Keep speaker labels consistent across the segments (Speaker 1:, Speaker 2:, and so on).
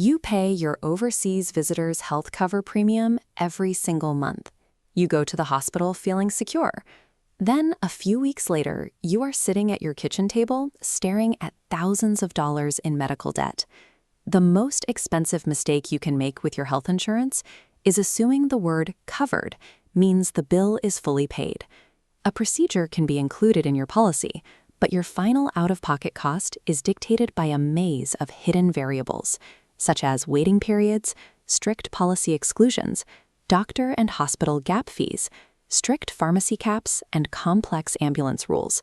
Speaker 1: You pay your overseas visitor's health cover premium every single month. You go to the hospital feeling secure. Then, a few weeks later, you are sitting at your kitchen table staring at thousands of dollars in medical debt. The most expensive mistake you can make with your health insurance is assuming the word covered means the bill is fully paid. A procedure can be included in your policy, but your final out-of-pocket cost is dictated by a maze of hidden variables, such as waiting periods, strict policy exclusions, doctor and hospital gap fees, strict pharmacy caps, and complex ambulance rules.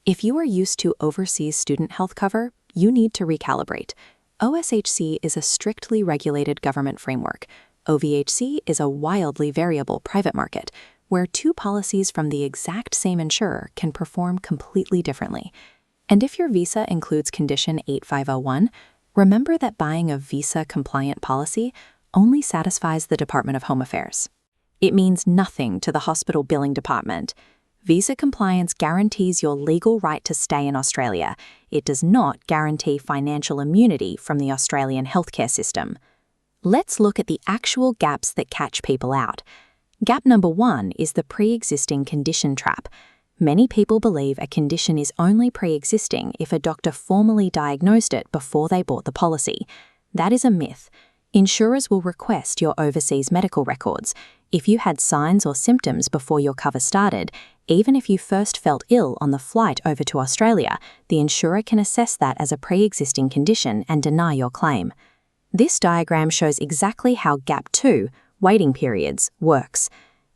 Speaker 1: If you are used to overseas student health cover, you need to recalibrate. OVHC is a strictly regulated government framework. OVHC is a wildly variable private market, where two policies from the exact same insurer can perform completely differently. And if your visa includes Condition 8501, remember that buying a visa-compliant policy only satisfies the Department of Home Affairs. It means nothing to the hospital billing department. Visa compliance guarantees your legal right to stay in Australia. It does not guarantee financial immunity from the Australian healthcare system. Let's look at the actual gaps that catch people out. Gap number 1 is the pre-existing condition trap. Many people believe a condition is only pre-existing if a doctor formally diagnosed it before they bought the policy. That is a myth. Insurers will request your overseas medical records. If you had signs or symptoms before your cover started, even if you first felt ill on the flight over to Australia, the insurer can assess that as a pre-existing condition and deny your claim. This diagram shows exactly how Gap 2, waiting periods, works.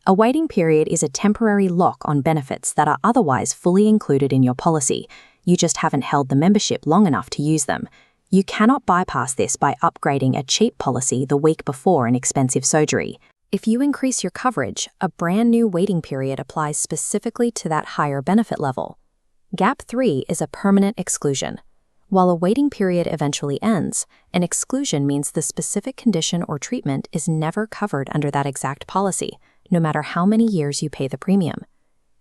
Speaker 1: A waiting period is a temporary lock on benefits that are otherwise fully included in your policy. You just haven't held the membership long enough to use them. You cannot bypass this by upgrading a cheap policy the week before an expensive surgery. If you increase your coverage, a brand new waiting period applies specifically to that higher benefit level. Gap 3 is a permanent exclusion. While a waiting period eventually ends, an exclusion means the specific condition or treatment is never covered under that exact policy, no matter how many years you pay the premium.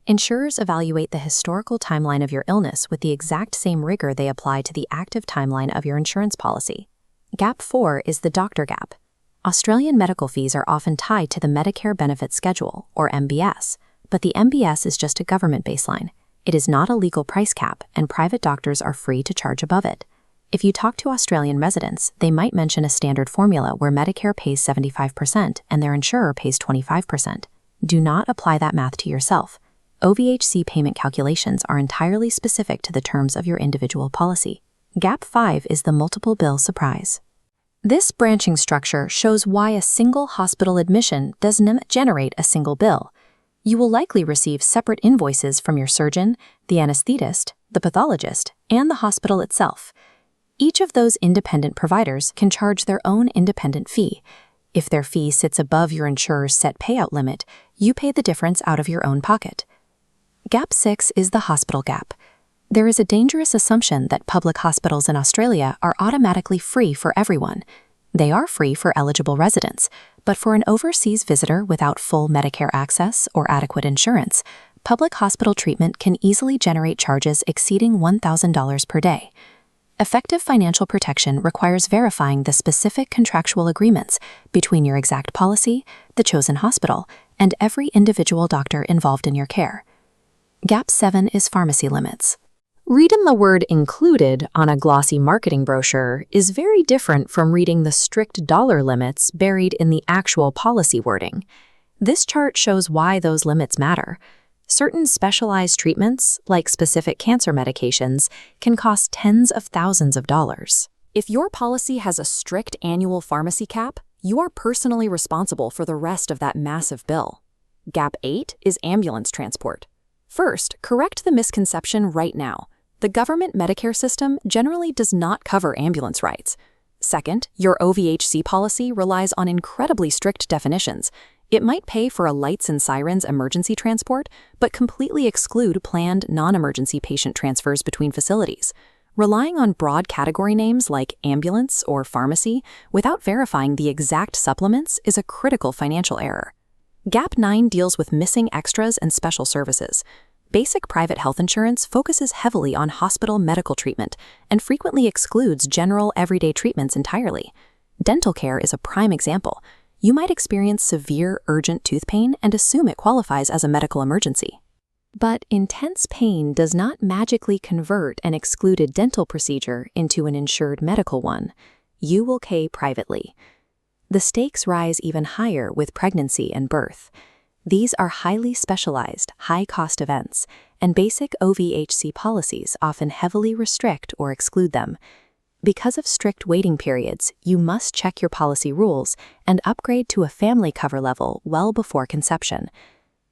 Speaker 1: Insurers evaluate the historical timeline of your illness with the exact same rigor they apply to the active timeline of your insurance policy. Gap 4 is the doctor gap. Australian medical fees are often tied to the Medicare Benefit Schedule, or MBS, but the MBS is just a government baseline. It is not a legal price cap, and private doctors are free to charge above it. If you talk to Australian residents, they might mention a standard formula where Medicare pays 75% and their insurer pays 25%. Do not apply that math to yourself. OVHC payment calculations are entirely specific to the terms of your individual policy. Gap 5 is the multiple bill surprise. This branching structure shows why a single hospital admission does not generate a single bill. You will likely receive separate invoices from your surgeon, the anesthetist, the pathologist, and the hospital itself. Each of those independent providers can charge their own independent fee. If their fee sits above your insurer's set payout limit, you pay the difference out of your own pocket. Gap 6 is the hospital gap. There is a dangerous assumption that public hospitals in Australia are automatically free for everyone. They are free for eligible residents, but for an overseas visitor without full Medicare access or adequate insurance, public hospital treatment can easily generate charges exceeding $1,000 per day. Effective financial protection requires verifying the specific contractual agreements between your exact policy, the chosen hospital, and every individual doctor involved in your care. Gap 7 is pharmacy limits. Reading the word included on a glossy marketing brochure is very different from reading the strict dollar limits buried in the actual policy wording. This chart shows why those limits matter. Certain specialized treatments, like specific cancer medications, can cost tens of thousands of dollars. If your policy has a strict annual pharmacy cap, you are personally responsible for the rest of that massive bill. Gap 8 is ambulance transport. First, correct the misconception right now. The government Medicare system generally does not cover ambulance rides. Second, your OVHC policy relies on incredibly strict definitions. It might pay for a lights and sirens emergency transport, but completely exclude planned non-emergency patient transfers between facilities. Relying on broad category names like ambulance or pharmacy without verifying the exact supplements is a critical financial error. Gap 9 deals with missing extras and special services. Basic private health insurance focuses heavily on hospital medical treatment and frequently excludes general everyday treatments entirely. Dental care is a prime example. You might experience severe, urgent tooth pain and assume it qualifies as a medical emergency. But intense pain does not magically convert an excluded dental procedure into an insured medical one. You will pay privately. The stakes rise even higher with pregnancy and birth. These are highly specialized, high-cost events, and basic OVHC policies often heavily restrict or exclude them. Because of strict waiting periods, you must check your policy rules and upgrade to a family cover level well before conception.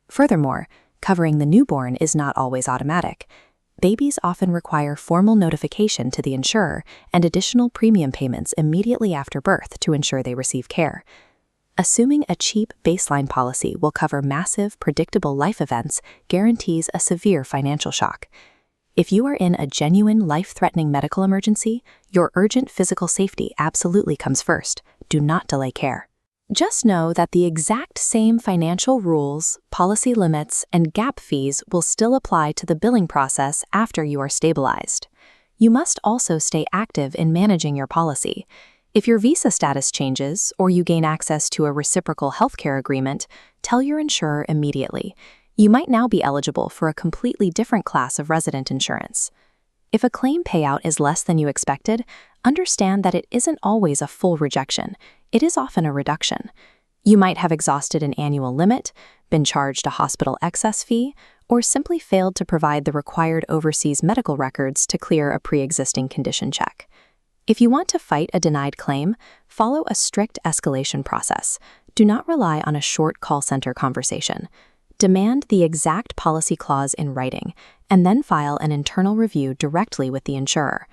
Speaker 1: Furthermore, covering the newborn is not always automatic. Babies often require formal notification to the insurer and additional premium payments immediately after birth to ensure they receive care. Assuming a cheap baseline policy will cover massive, predictable life events guarantees a severe financial shock. If you are in a genuine, life-threatening medical emergency, your urgent physical safety absolutely comes first. Do not delay care. Just know that the exact same financial rules, policy limits, and gap fees will still apply to the billing process after you are stabilized. You must also stay active in managing your policy. If your visa status changes or you gain access to a reciprocal healthcare agreement, tell your insurer immediately. You might now be eligible for a completely different class of resident insurance. If a claim payout is less than you expected, understand that it isn't always a full rejection. It is often a reduction. You might have exhausted an annual limit, been charged a hospital excess fee, or simply failed to provide the required overseas medical records to clear a pre-existing condition check. If you want to fight a denied claim, follow a strict escalation process. Do not rely on a short call center conversation. Demand the exact policy clause in writing, and then file an internal review directly with the insurer.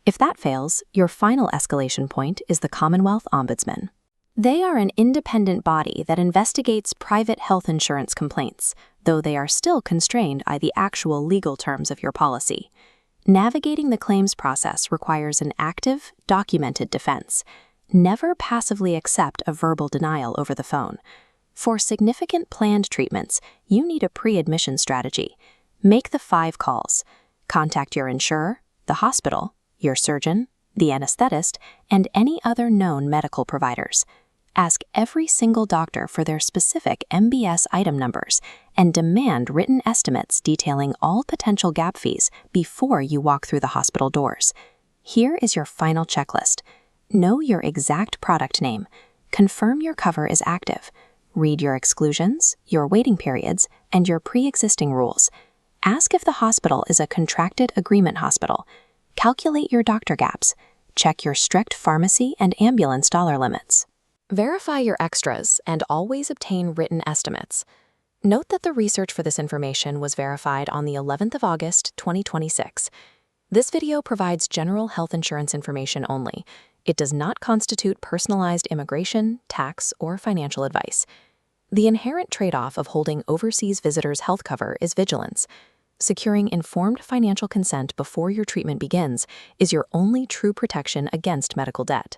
Speaker 1: If that fails, your final escalation point is the Commonwealth Ombudsman. They are an independent body that investigates private health insurance complaints, though they are still constrained by the actual legal terms of your policy. Navigating the claims process requires an active, documented defense. Never passively accept a verbal denial over the phone. For significant planned treatments, you need a pre-admission strategy. Make the 5 calls. Contact your insurer, the hospital, your surgeon, the anesthetist, and any other known medical providers. Ask every single doctor for their specific MBS item numbers and demand written estimates detailing all potential gap fees before you walk through the hospital doors. Here is your final checklist. Know your exact product name. Confirm your cover is active. Read your exclusions, your waiting periods, and your pre-existing rules. Ask if the hospital is a contracted agreement hospital. Calculate your doctor gaps. Check your strict pharmacy and ambulance dollar limits. Verify your extras and always obtain written estimates. Note that the research for this information was verified on the 11th of August, 2026. This video provides general health insurance information only. It does not constitute personalized immigration, tax, or financial advice. The inherent trade-off of holding overseas visitors' health cover is vigilance. Securing informed financial consent before your treatment begins is your only true protection against medical debt.